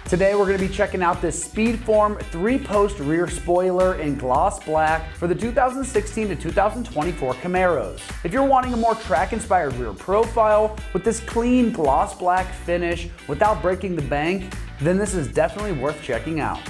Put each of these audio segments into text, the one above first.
Today we're going to be checking out this SpeedForm 3-post rear spoiler in gloss black for the 2016 to 2024 Camaros. If you're wanting a more track-inspired rear profile with this clean gloss black finish without breaking the bank, then this is definitely worth checking out.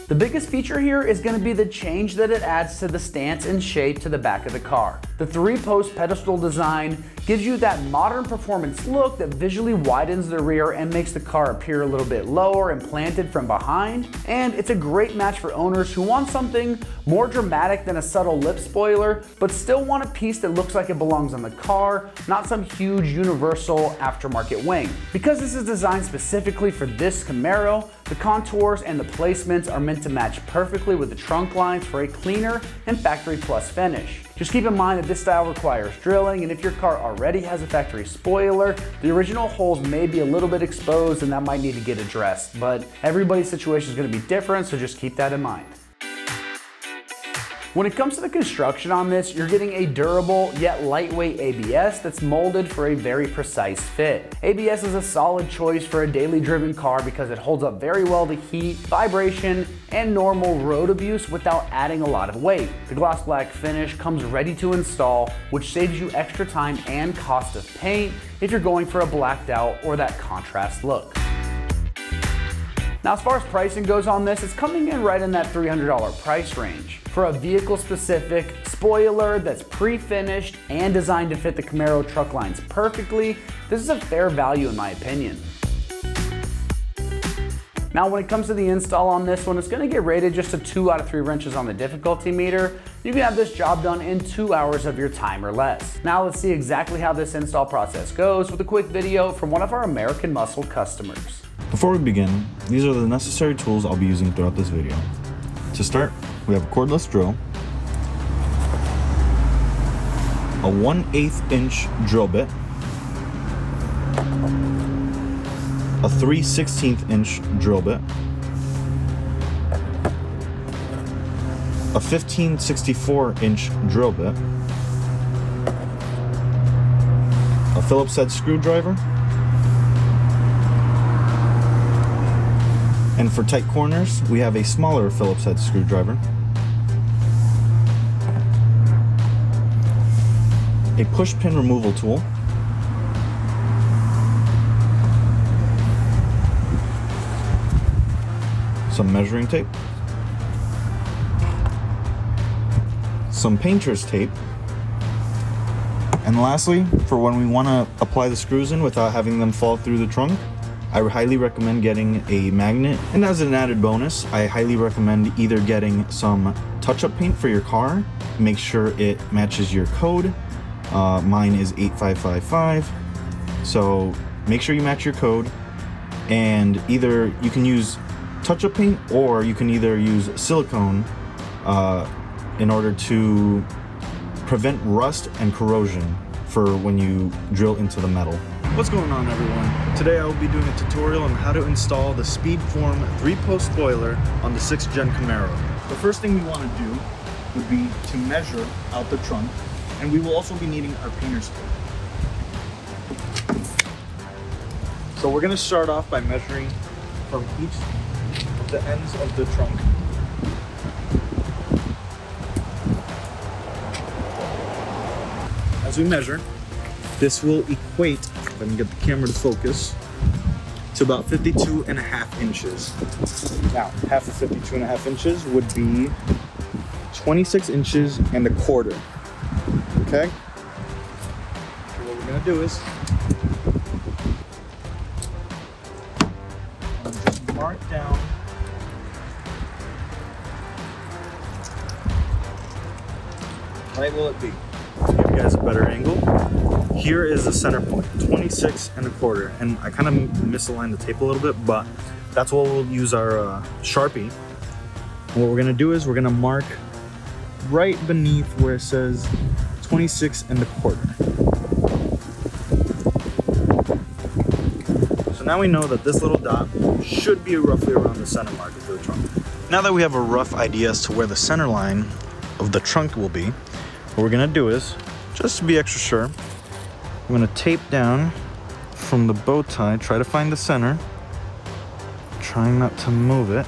The biggest feature here is going to be the change that it adds to the stance and shape to the back of the car. The 3-post pedestal design gives you that modern performance look that visually widens the rear and makes the car appear a little bit lower and planted from behind. And it's a great match for owners who want something more dramatic than a subtle lip spoiler, but still want a piece that looks like it belongs on the car, not some huge universal aftermarket wing. Because this is designed specifically for this Camaro, the contours and the placements are meant to match perfectly with the trunk lines for a cleaner and factory plus finish. Just keep in mind that this style requires drilling, and if your car already has a factory spoiler, the original holes may be a little bit exposed and that might need to get addressed, but everybody's situation is going to be different, so just keep that in mind. When it comes to the construction on this, you're getting a durable yet lightweight ABS that's molded for a very precise fit. ABS is a solid choice for a daily driven car because it holds up very well to heat, vibration, and normal road abuse without adding a lot of weight. The gloss black finish comes ready to install, which saves you extra time and cost of paint if you're going for a blacked out or that contrast look. Now, as far as pricing goes on this, it's coming in right in that $300 price range. For a vehicle-specific spoiler that's pre-finished and designed to fit the Camaro truck lines perfectly, this is a fair value in my opinion. Now, when it comes to the install on this one, it's going to get rated just a 2 out of 3 wrenches on the difficulty meter. You can have this job done in 2 hours of your time or less. Now let's see exactly how this install process goes with a quick video from one of our AmericanMuscle customers. Before we begin, these are the necessary tools I'll be using throughout this video. To start, we have a cordless drill, a 1/8 inch drill bit, a 3/16 inch drill bit, a 15/64 inch drill bit, a Phillips head screwdriver, and for tight corners, we have a smaller Phillips head screwdriver, a push pin removal tool, some measuring tape, some painter's tape, and lastly, for when we want to apply the screws in without having them fall through the trunk, I highly recommend getting a magnet. And as an added bonus, I highly recommend either getting some touch-up paint for your car, make sure it matches your code. Mine is 8555, so make sure you match your code, and either you can use touch-up paint or you can either use silicone in order to prevent rust and corrosion for when you drill into the metal. What's going on, everyone? Today I will be doing a tutorial on how to install the SpeedForm 3-post spoiler on the 6th gen Camaro. The first thing we want to do would be to measure out the trunk, and we will also be needing our painter's tape. So we're going to start off by measuring from each of the ends of the trunk. As we measure, this will equate, if I can get the camera to focus, to about 52.5 inches. Now, half of 52.5 inches would be 26 inches and a quarter. Okay? So what we're gonna do is just mark down right will it be. Give you guys a better angle. Here is the center point, 26 and a quarter. And I kind of misaligned the tape a little bit, but that's what we'll use our Sharpie. And what we're gonna do is we're gonna mark right beneath where it says 26 and a quarter. So now we know that this little dot should be roughly around the center mark of the trunk. Now that we have a rough idea as to where the center line of the trunk will be, what we're gonna do is, just to be extra sure, I'm gonna tape down from the bow tie, try to find the center, trying not to move it.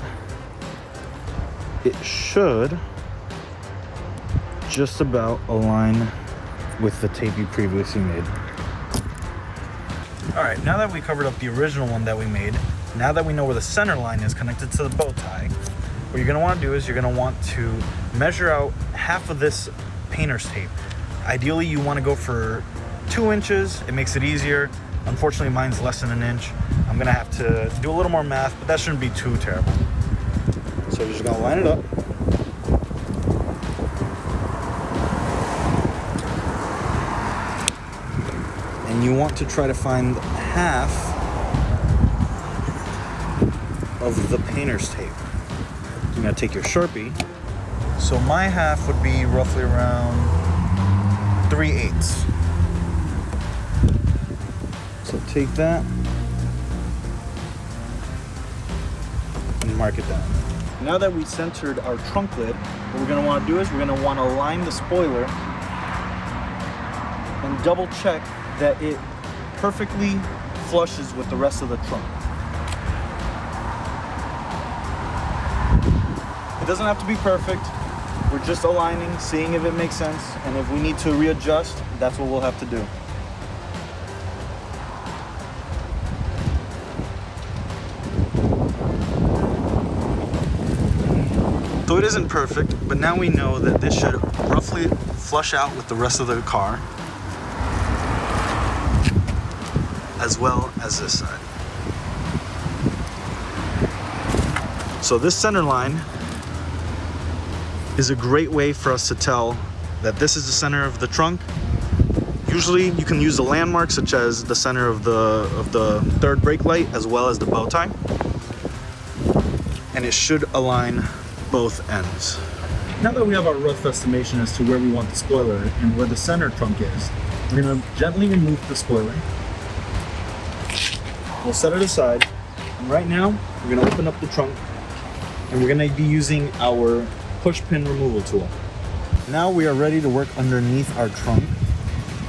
It should just about align with the tape you previously made. All right, now that we covered up the original one that we made, now that we know where the center line is connected to the bow tie, what you're gonna wanna do is you're gonna want to measure out half of this painter's tape. Ideally, you wanna go for 2 inches. It makes it easier. Unfortunately, mine's less than 1 inch. I'm gonna have to do a little more math, but that shouldn't be too terrible. So you're just gonna line it up. And you want to try to find half of the painter's tape. You're gonna take your Sharpie. So my half would be roughly around 3/8. So take that and mark it down. Now that we centered our trunk lid, what we're gonna wanna do is we're gonna wanna line the spoiler and double check that it perfectly flushes with the rest of the trunk. It doesn't have to be perfect. We're just aligning, seeing if it makes sense, and if we need to readjust, that's what we'll have to do. So it isn't perfect, but now we know that this should roughly flush out with the rest of the car, as well as this side. So this center line is a great way for us to tell that this is the center of the trunk. Usually you can use a landmark such as the center of the third brake light as well as the bow tie, and it should align both ends. Now that we have our rough estimation as to where we want the spoiler and where the center trunk is, we're going to gently remove the spoiler. We'll set it aside, and right now we're going to open up the trunk and we're going to be using our push pin removal tool. Now we are ready to work underneath our trunk,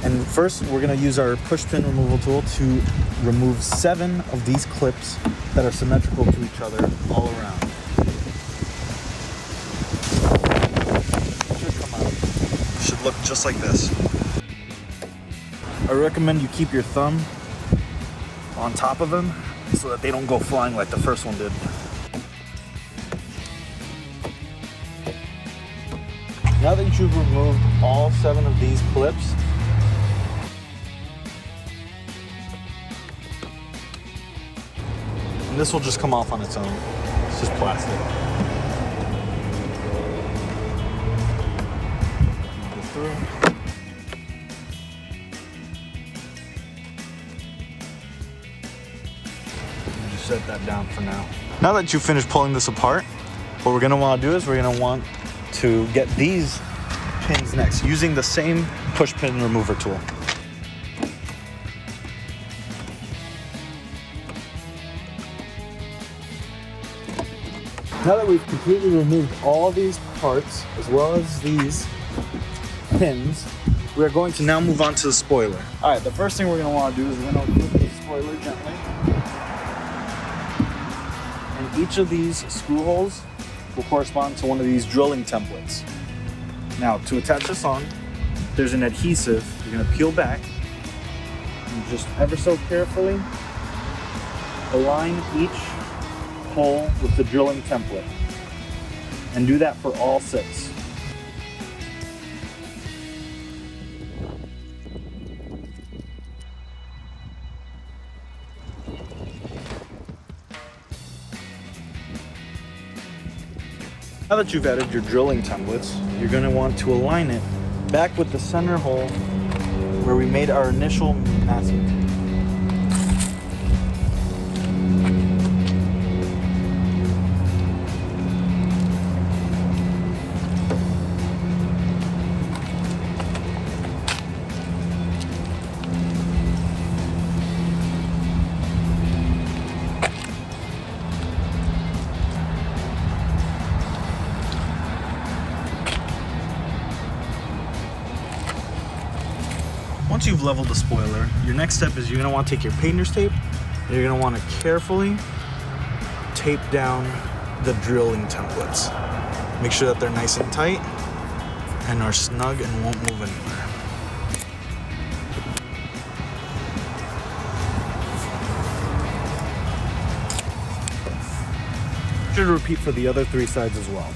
and first we're going to use our push pin removal tool to remove 7 of these clips that are symmetrical to each other all around. Should look just like this. I recommend you keep your thumb on top of them so that they don't go flying like the first one did. Now that you've removed all 7 of these clips, and this will just come off on its own. It's just plastic. Go through. Just set that down for now. Now that you've finished pulling this apart, what we're gonna want to do is we're gonna want to get these pins next using the same push pin remover tool. Now that we've completely removed all these parts as well as these pins, we're going to now move on to the spoiler. All right, the first thing we're going to want to do is we're going to remove the spoiler gently. And each of these screw holes will correspond to one of these drilling templates. Now, to attach this on, there's an adhesive you're going to peel back and just ever so carefully align each hole with the drilling template, and do that for all 6. Now that you've added your drilling templates, you're going to want to align it back with the center hole where we made our initial masking tape. Once you've leveled the spoiler, your next step is you're going to want to take your painter's tape, and you're going to want to carefully tape down the drilling templates. Make sure that they're nice and tight and are snug and won't move anywhere. Should repeat for the other 3 sides as well.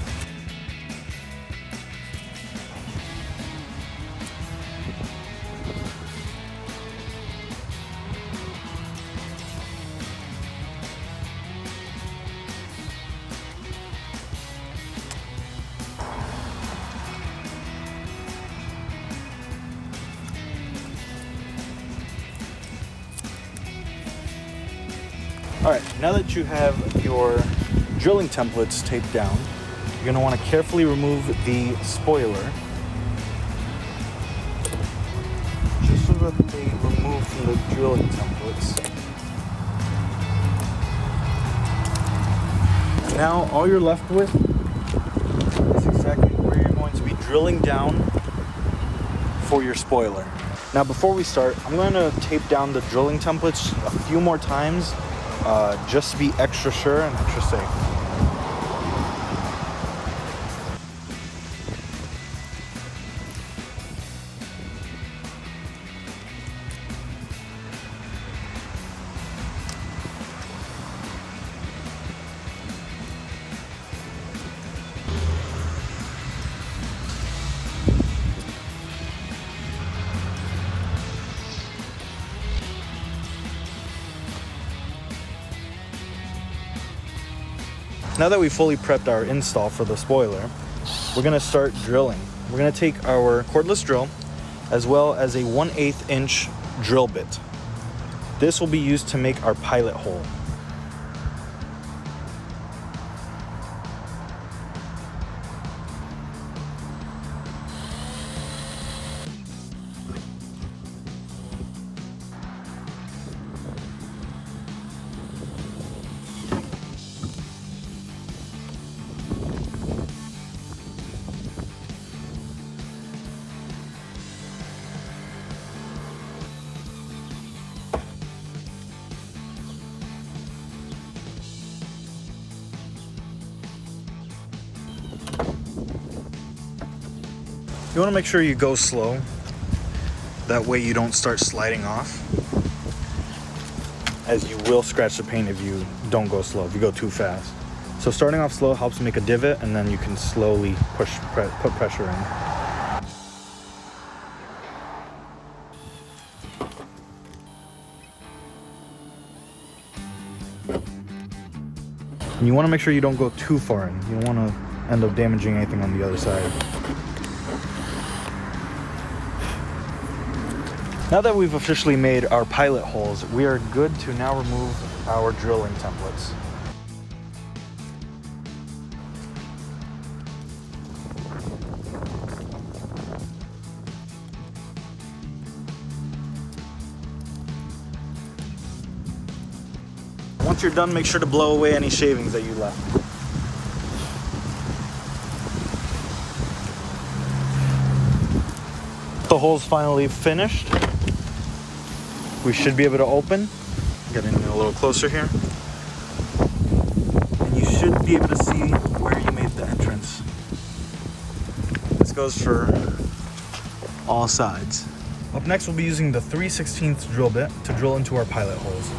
All right, now that you have your drilling templates taped down, you're going to want to carefully remove the spoiler, just so that they remove from the drilling templates. And now all you're left with is exactly where you're going to be drilling down for your spoiler. Now before we start, I'm going to tape down the drilling templates a few more times, just to be extra sure and extra safe. Now that we fully prepped our install for the spoiler, we're gonna start drilling. We're gonna take our cordless drill as well as a 1/8 inch drill bit. This will be used to make our pilot hole. You want to make sure you go slow. That way you don't start sliding off, as you will scratch the paint if you don't go slow, if you go too fast. So starting off slow helps make a divot, and then you can slowly put pressure in. And you want to make sure you don't go too far in. You don't want to end up damaging anything on the other side. Now that we've officially made our pilot holes, we are good to now remove our drilling templates. Once you're done, make sure to blow away any shavings that you left. The hole's finally finished. We should be able to open. Getting a little closer here. And you should be able to see where you made the entrance. This goes for all sides. Up next, we'll be using the 3/16 drill bit to drill into our pilot holes.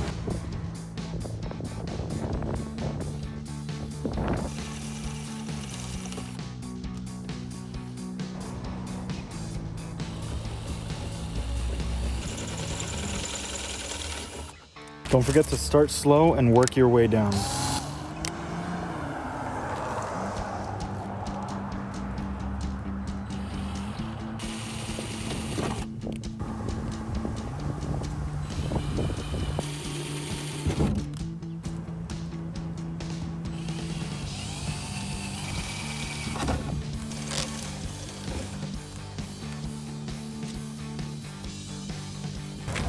Don't forget to start slow and work your way down.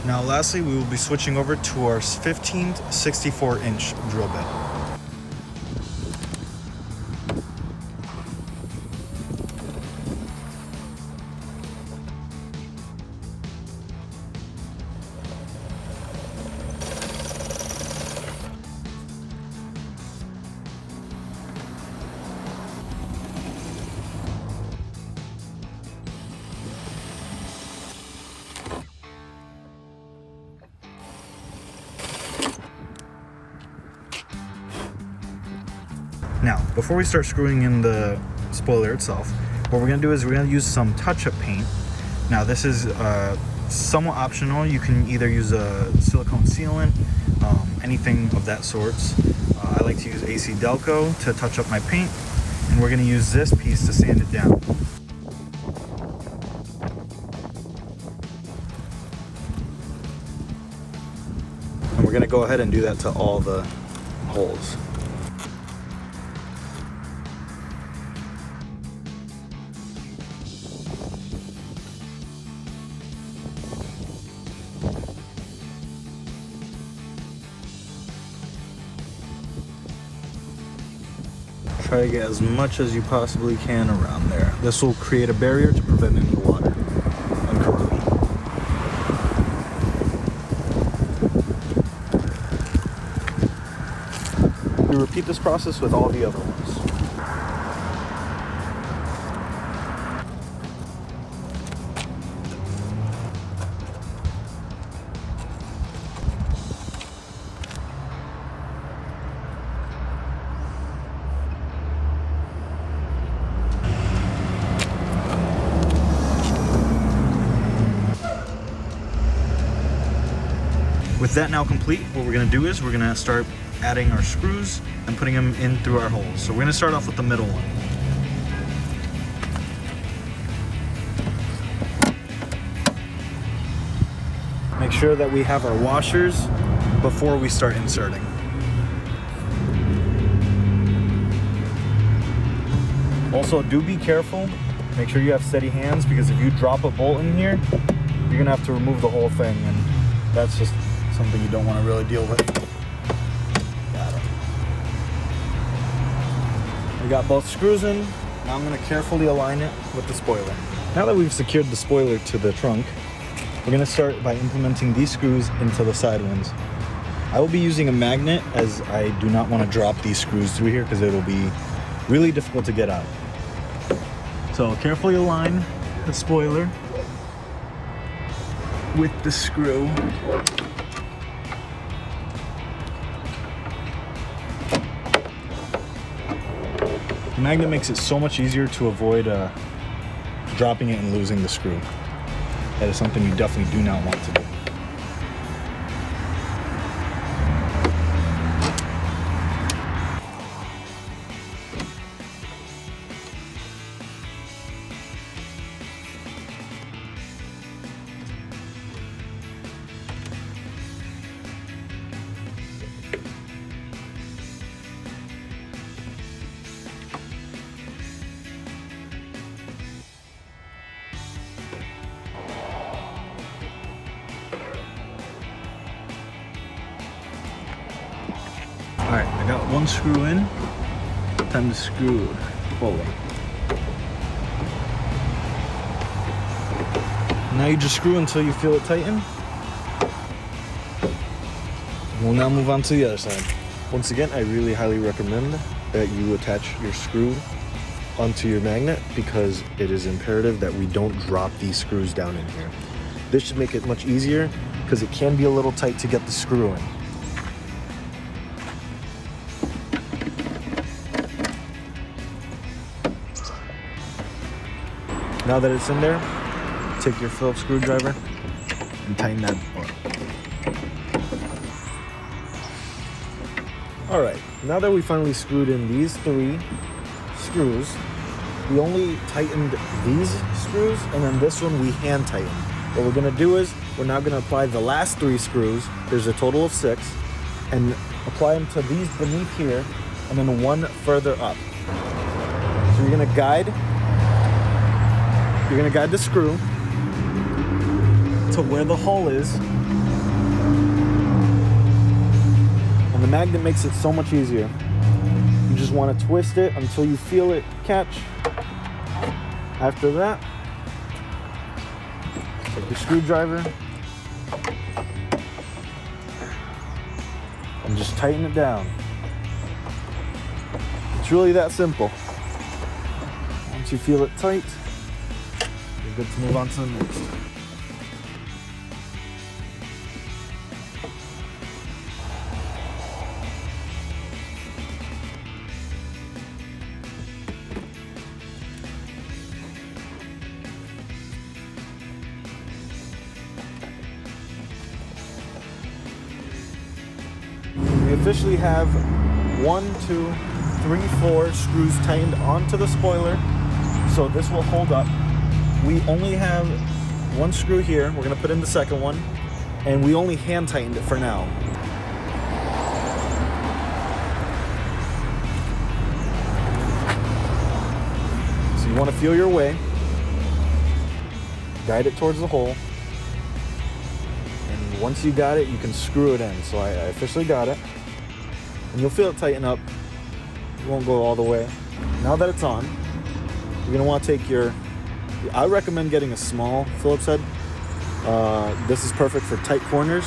Now lastly, we will be switching over to our 15th 64-inch drill bit. Now, before we start screwing in the spoiler itself, what we're gonna do is we're gonna use some touch-up paint. Now, this is somewhat optional. You can either use a silicone sealant, anything of that sorts. I like to use AC Delco to touch up my paint, and we're gonna use this piece to sand it down. And we're gonna go ahead and do that to all the holes. Try to get as much as you possibly can around there. This will create a barrier to prevent any water and corrosion. We repeat this process with all the other ones. With that now complete, what we're gonna do is we're gonna start adding our screws and putting them in through our holes. So we're gonna start off with the middle one. Make sure that we have our washers before we start inserting. Also, do be careful. Make sure you have steady hands, because if you drop a bolt in here, you're gonna have to remove the whole thing, and that's just something you don't want to really deal with. Got it. We got both screws in. Now I'm going to carefully align it with the spoiler. Now that we've secured the spoiler to the trunk, we're going to start by implementing these screws into the side ones. I will be using a magnet, as I do not want to drop these screws through here because it'll be really difficult to get out. So carefully align the spoiler with the screw. The magnet makes it so much easier to avoid dropping it and losing the screw. That is something you definitely do not want to do. Alright, I got one screw in. Time to screw fully. Now you just screw until you feel it tighten. We'll now move on to the other side. Once again, I really highly recommend that you attach your screw onto your magnet, because it is imperative that we don't drop these screws down in here. This should make it much easier, because it can be a little tight to get the screw in. Now that it's in there, take your Phillips screwdriver and tighten that up. Alright, now that we finally screwed in these 3 screws, we only tightened these screws, and then this one we hand tightened. What we're going to do is, we're now going to apply the last 3 screws, there's a total of 6, and apply them to these beneath here, and then one further up. So you're going to guide the screw to where the hole is. And the magnet makes it so much easier. You just want to twist it until you feel it catch. After that, take your screwdriver and just tighten it down. It's really that simple. Once you feel it tight, you're good to move on to the next. officially have 1, 2, 3, 4 screws tightened onto the spoiler, so this will hold up. We only have 1 screw here. We're gonna put in the second one, and we only hand tightened it for now. So you want to feel your way, guide it towards the hole, and once you got it, you can screw it in. So I officially got it, and you'll feel it tighten up. It won't go all the way. Now that it's on, you're gonna want to take your, I recommend getting a small Phillips head. This is perfect for tight corners.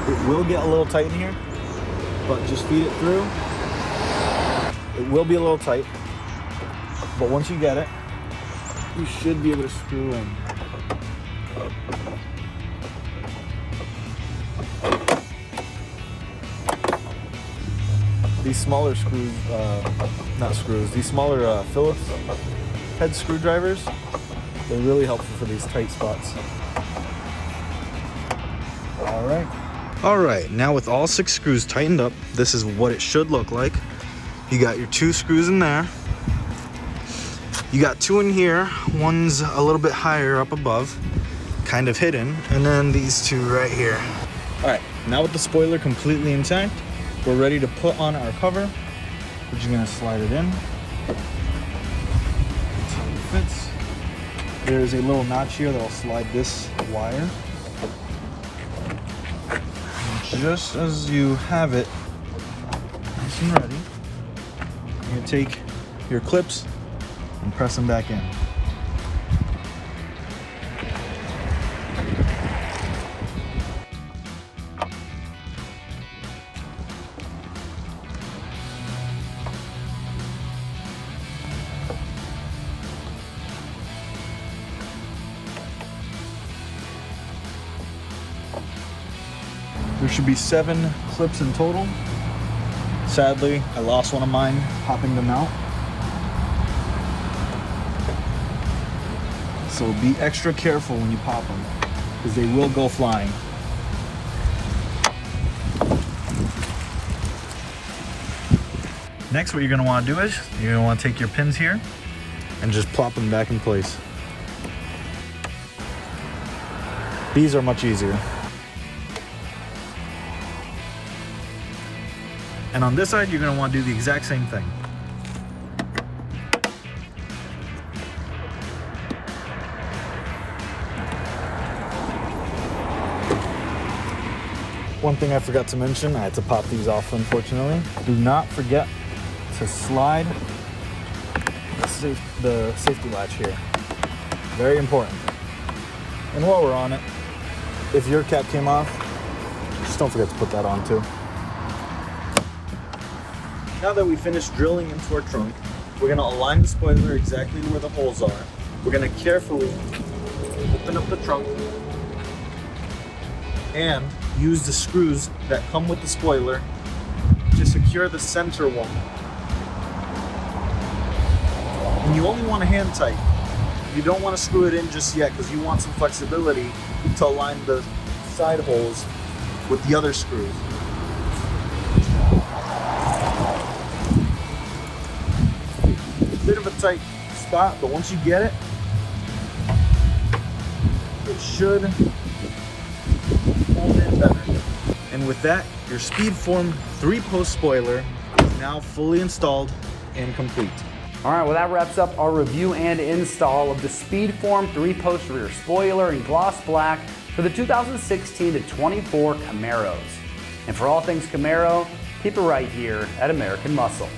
It will get a little tight in here, but just feed it through. It will be a little tight, but once you get it, you should be able to screw in. These smaller screws, these smaller Phillips head screwdrivers, they're really helpful for these tight spots. All right, now with all 6 screws tightened up, this is what it should look like. You got your 2 screws in there. You got 2 in here. One's a little bit higher up above, kind of hidden, and then these 2 right here. All right, now with the spoiler completely intact, we're ready to put on our cover. We're just gonna slide it in. That's how it fits. There's a little notch here that'll slide this wire. And just as you have it nice and ready, you're gonna take your clips and press them back in. There should be 7 clips in total. Sadly, I lost one of mine popping them out. So be extra careful when you pop them, because they will go flying. Next, what you're gonna wanna do is, you're gonna wanna take your pins here and just plop them back in place. These are much easier. And on this side, you're gonna wanna do the exact same thing. One thing I forgot to mention, I had to pop these off unfortunately. Do not forget to slide the safety latch here. Very important. And while we're on it, if your cap came off, just don't forget to put that on too. Now that we finished drilling into our trunk, we're gonna align the spoiler exactly where the holes are. We're gonna carefully open up the trunk and use the screws that come with the spoiler to secure the center one. And you only want to hand tight. You don't want to screw it in just yet because you want some flexibility to align the side holes with the other screws. Bit of a tight spot, but once you get it, it should hold in better. And with that, your SpeedForm 3-post spoiler is now fully installed and complete. All right, well that wraps up our review and install of the SpeedForm 3-post rear spoiler in gloss black for the 2016 to 24 Camaros. And for all things Camaro, keep it right here at American Muscle.